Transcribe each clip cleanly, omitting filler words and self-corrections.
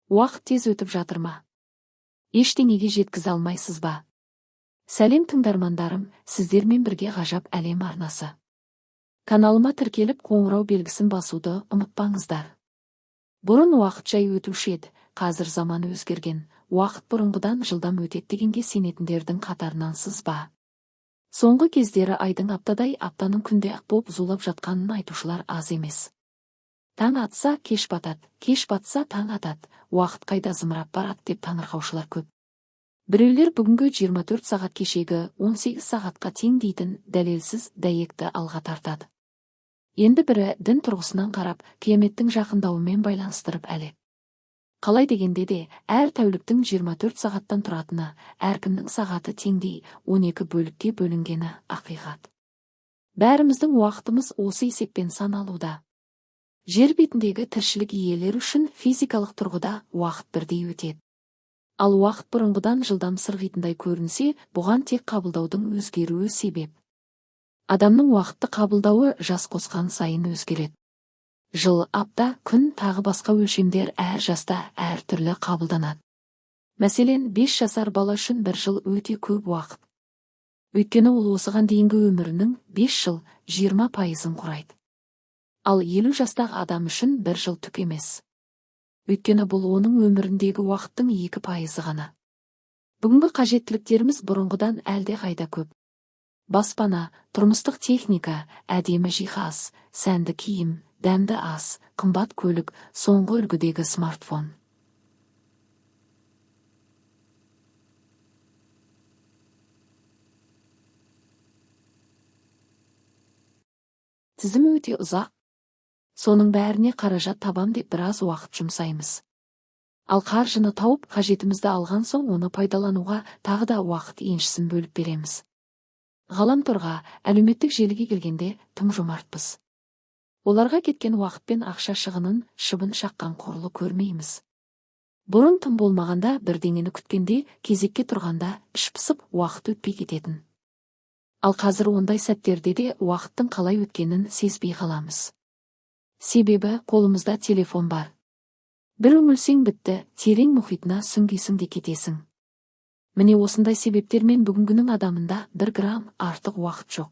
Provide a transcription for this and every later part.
Уақыт тез өтіп жатыр ма? Ештеңеге жеткізе алмайсыз ба? Сәлем тыңдармандарым, сіздермен бірге ғажап әлем арнасы. Каналыма тіркеліп қоңырау белгісін басуды ұмытпаңыздар. Бұрын уақыт жай өтуші еді, қазір заман өзгерген, уақыт бұрынғыдан жылдам өтеді дегенге сенетіндердің қатарынансыз ба? Соңғы кездері айдың аптадай, аптаның күнде ақ боп зулап жатқанын айтушылар аз емес. Таң атса, кеш батады, кеш батса, таң атады, уақыт қайда зымырап барады деп таңырқаушылар көп. Біреулер бүгінгі 24 сағат кешегі 18 сағатқа тең дейтін дәлелсіз дәйекті алға тартады. Енді бірі дін тұрғысынан қарап, қияметтің жақындауымен байланыстырып әлек. Қалай дегенде де, әр тәуліктің 24 сағаттан тұратыны, әркімнің сағаты теңдей 12 бөлікке бөлінгені ақиқат. Бәріміздің уақытымыз осы есеппен саналуда. Жер бетіндегі тіршілік иелері үшін физикалық тұрғыда уақыт бірдей өтеді. Ал уақыт бұрынғыдан жылдам сырғитындай көрінсе, бұған тек қабылдаудың өзгеруі себеп. Адамның уақытты қабылдауы жас қосқан сайын өзгереді. Жыл, апта, күн тағы басқа өлшемдер әр жаста әр түрлі қабылданады. Мәселен, 5 жасар бала үшін 1 жыл өте көп уақыт. Өйткені ол осыған дейінгі өмірінің 5 жыл 20%-ын құрайды. Ал 50 жастағы адам үшін 1 жыл түк емес. Өйткені бұл оның өміріндегі уақыттың 2% ғана. Бүгінгі қажеттіліктеріміз бұрынғыдан әлде қайда көп. Баспана, тұрмыстық техника, әдемі жиһаз, сәнді киім, дәмді ас, қымбат көлік, соңғы үлгідегі смартфон. Тізім өте ұзақ. Соның бәріне қаражат табам деп біраз уақыт жұмсаймыз. Ал қаржыны тауып, қажетімізді алған соң оны пайдалануға тағы да уақыт еншісін бөліп береміз. Ғаламторға, әлеуметтік желіге келгенде тым жомартпыз. Оларға кеткен уақыт пен ақша шығынын шыбын шаққан қорлы көрмейміз. Бұрын тым болмағанда бірдеңені күткенде, кезекке тұрғанда іш пысып уақыт өтпей кететін. Ал қазір ондай сәттерде де уақыттың қалай өткенін сезбей қаламыз. Себебі қолымызда телефон бар. Бір үңілсең бітті, терең мұхитына сүңгисің де кетесің. Міне осындай себептермен бүгінгінің адамында 1 грамм артық уақыт жоқ.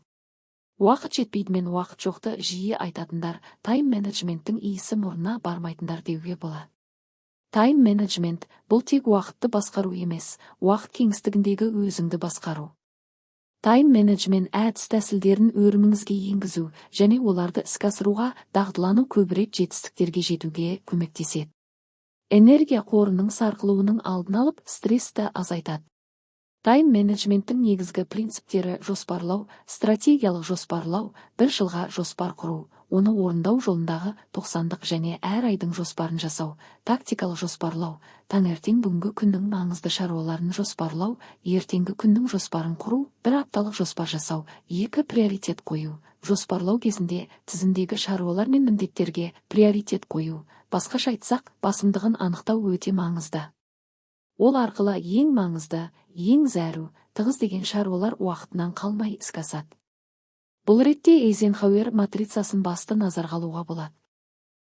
Уақыт жетпейді мен уақыт жоқты жиі айтатындар, тайм-менеджменттің иісі мұрнына бармайтындар деуге болады. Тайм-менеджмент бұл тек уақытты басқару емес, уақыт кеңістігіндегі өзіңді басқару. Тайм-менеджмент әдіс-тәсілдерін өріміңізге енгізу және оларды іске асыруға дағдылану көбірек жетістіктерге жетуге көмектеседі. Энергия қорының сарқылуының алдын алып, стрессті азайтады. Тайм-менеджменттің негізгі принциптері жоспарлау, стратегиялық жоспарлау, 1 жылға жоспар құру, оны орындау жолындағы 90-дық және әр айдың жоспарын жасау, тактикалық жоспарлау, таңертең бүгінгі күннің маңызды шаруаларын жоспарлау, ертеңгі күннің жоспарын құру, 1 апталық жоспар жасау, 2 приоритет қою, жоспарлау кезінде тізімдегі шаруалар мен міндеттерге приоритет қою, басқаша айтсақ, басымдығын анықтау өте маңызды. Ол арқылы ең маңызды, ең зәру, тығыз деген шаруалар уақытынан қалмай іске асады. Бұл ретте Эйзенхауэр матрицасын басты назарға алуға болады.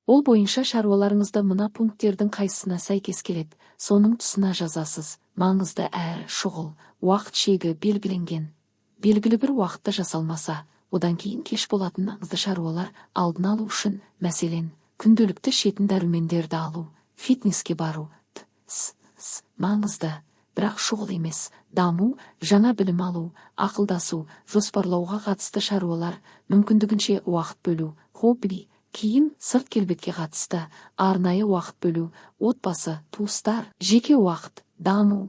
Ол бойынша шаруаларыңызды мына пункттердің қайсысына сәйкес келеді, соның тұсына жазасыз. Маңызды әрі шұғыл, уақыт шегі белгіленген. Белгілі бір уақытта жасалмаса, одан кейін кеш болатын маңызды шаруалар алдын алу үшін, мәселен, күнделікті ішетін дәрумендерді алу, фитнеске бару, маңызды, бірақ шұғыл емес, даму, жаңа білім алу, ақылдасу, жоспарлауға қатысты шаруалар, мүмкіндігінше уақыт бөлу, хобби, киім, сырт келбетке қатысты, арнайы уақыт бөлу, отбасы, туыстар, жеке уақыт, даму.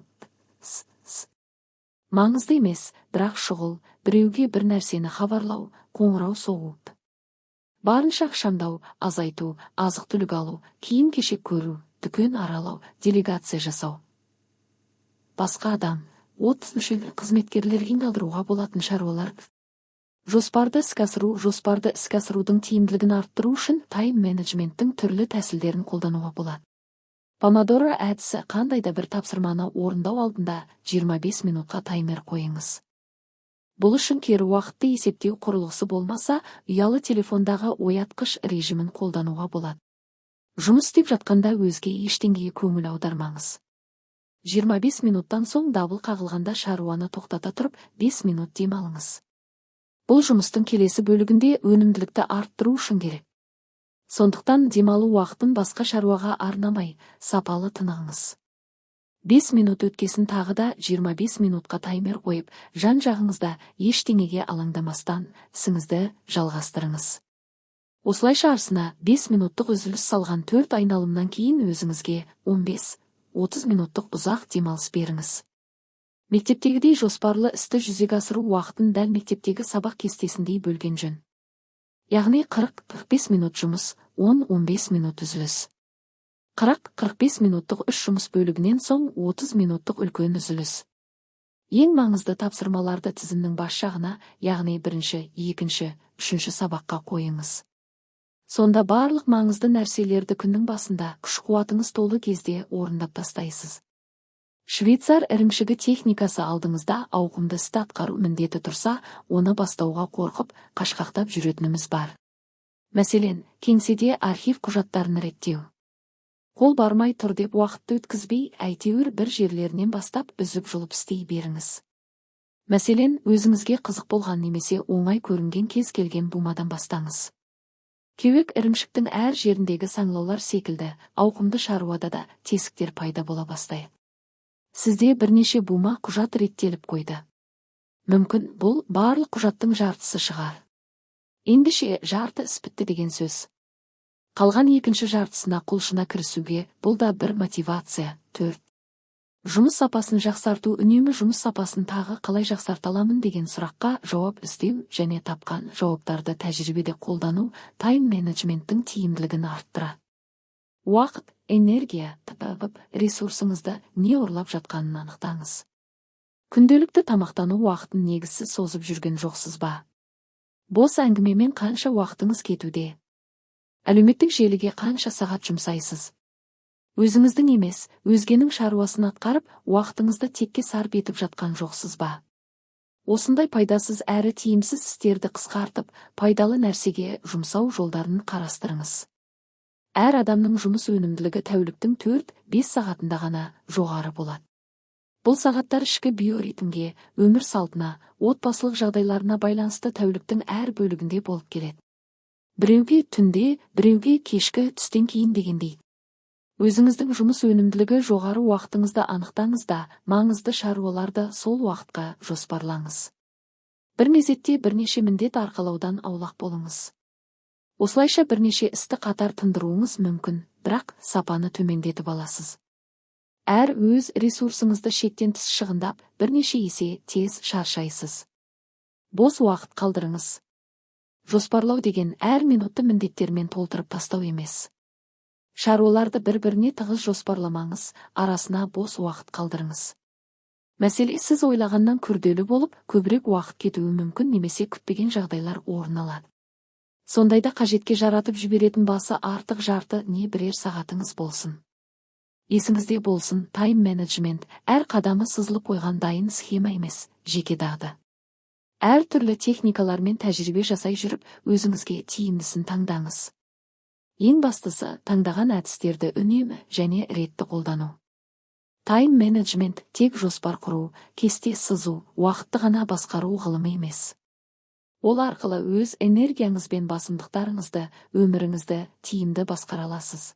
Маңызды емес, бірақ шұғыл, біреуге бір нәрсені хабарлау, қоңырау соғу. Барынша ақшамдау, азайту, азық-түлік алу, киім-кешек көру, дүкен аралау, делегация жасау. Басқа адам, мүшелі қызметкерлерге қалдыруға болатын шаруалар. Жоспарды іске асырудың тиімділігін арттыру үшін тайм-менеджменттің түрлі тәсілдерін қолдануға болады. Помодоро әдісі қандайда бір тапсырманы орындау алдында 25 минутқа таймер қойыңыз. Бұл үшін кері уақытты есептеу құрылғысы болмаса, ұялы телефондағы оятқыш режимін қолдануға болады. Жұмыс істеп жатқанда өзге ештеңеге көңіл аудармаңыз. 25 минуттан соң дабыл қағылғанда шаруаны тоқтата тұрып 5 минут демалыңыз. Бұл жұмыстың келесі бөлігінде өнімділікті арттыру үшін керек. Сондықтан демалу уақытын басқа шаруаға арнамай, сапалы тынығыңыз. 5 минут өткесін тағы да 25 минутқа таймер қойып, жан-жағыңызда ештеңеге алаңдамастан ісіңізді жалғастырыңыз. Осылайша арсына 5 минуттық үзіліс салған 4 айналымнан кейін өзіңізге 15-30 минуттық ұзақ демалыс беріңіз. Мектептегідей жоспарлы істі жүзеге асыру уақытын дәл мектептегі сабақ кестесіндей бөлген жөн. Яғни 40-45 минут жұмыс, 10-15 минут үзіліс. 40-45 минуттық үш жұмыс бөлігінен соң 30 минуттық үлкен үзіліс. Ең маңызды тапсырмаларды тізімнің бас жағына, яғни бірінші, екінші, үшінші сабаққа қойыңыз. Сонда барлық маңызды нәрселерді күннің басында күш-қуатыңыз толы кезде орындап тастайсыз. Швейцар ірімшігі техникасы алдыңызда ауқымды істі атқару міндеті тұрса, оны бастауға қорқып, қашқақтап жүретініміз бар. Мәселен, кеңседе архив құжаттарын реттеу. Қол бармай тұр деп уақытты өткізбей, әйтеуір бір жерлерінен бастап үзіп-жұлып істей беріңіз. Мәселен, өзіңізге қызық болған немесе оңай көрінген кез келген бумадан бастаңыз. Кеуек ірімшіктің әр жеріндегі саңлаулар секілді, ауқымды шаруада да тесіктер пайда бола бастайды. Сізде бірнеше бума құжат реттеліп қойды. Мүмкін бұл барлық құжаттың жартысы шығар. Ендеше жарты іс бітті деген сөз. Қалған екінші жартысына құлшына кірісуге бұл да бір мотивация. 4. Жұмыс сапасын жақсарту. Үнемі жұмыс сапасын тағы қалай жақсарта аламын деген сұраққа жауап іздеу және тапқан жауаптарды тәжірибеде қолдану тайм-менеджменттің тиімділігін арттырады. Уақыт, энергия, ресурсыңызды не ұрлап жатқанын анықтаңыз. Күнделікті тамақтану уақытын негізсіз созып жүрген жоқсыз ба? Бос әңгімемен қанша уақытыңыз кетуде? Әлеуметтік желіге қанша сағат жұмсайсыз? Өзіңіздің емес, өзгенің шаруасын атқарып, уақытыңызды текке сарп етіп жатқан жоқсыз ба? Осындай пайдасыз әрі тиімсіз істерді қысқартып, пайдалы нәрсеге жұмсау жолдарын қарастырыңыз. Әр адамның жұмыс өнімділігі тәуліктің 4-5 сағатында ғана жоғары болады. Бұл сағаттар ішкі биоритмге, өмір салтына, отбасылық жағдайларына байланысты тәуліктің әр бөлігінде болып келеді. Біреуге түнде, біреуге кешкі түстен кейін дегендей. Өзіңіздің жұмыс өнімділігі жоғары уақытыңызды анықтаңыз да, маңызды шаруаларды сол уақытқа жоспарлаңыз. Бір мезетте бірнеше міндет арқалаудан аулақ болыңыз. Осылайша бірнеше істі қатар тындыруыңыз мүмкін, бірақ сапаны төмендетіп аласыз. Әр өз ресурсыңызды шектен тыс шығындап, бірнеше есе тез шаршайсыз. Бос уақыт қалдырыңыз. Жоспарлау деген әр минутты міндеттермен толтырып тастау емес. Шаруаларды бір-біріне тығыз жоспарламаңыз, арасына бос уақыт қалдырыңыз. Мәселе сіз ойлағаннан күрделі болып, көбірек уақыт кетуі мүмкін немесе күтпеген жағдайлар орын алады. Сондайда қажетке жаратып жіберетін басы артық жарты не бірер сағатыңыз болсын. Есіңізде болсын, тайм-менеджмент әр қадамы сызылып қойған дайын схема емес, жеке дағды. Әр түрлі техникалармен тәжірибе жасай жүріп, өзіңізге тиімдісін таңдаңыз. Ең бастысы, таңдаған әдістерді үнемі және ретті қолдану. Тайм-менеджмент тек жоспар құру, кесте сызу, уақытты ғана басқару ғылымы емес. Ол арқылы өз энергияңыз бен басымдықтарыңызды, өміріңізді тиімді басқара аласыз.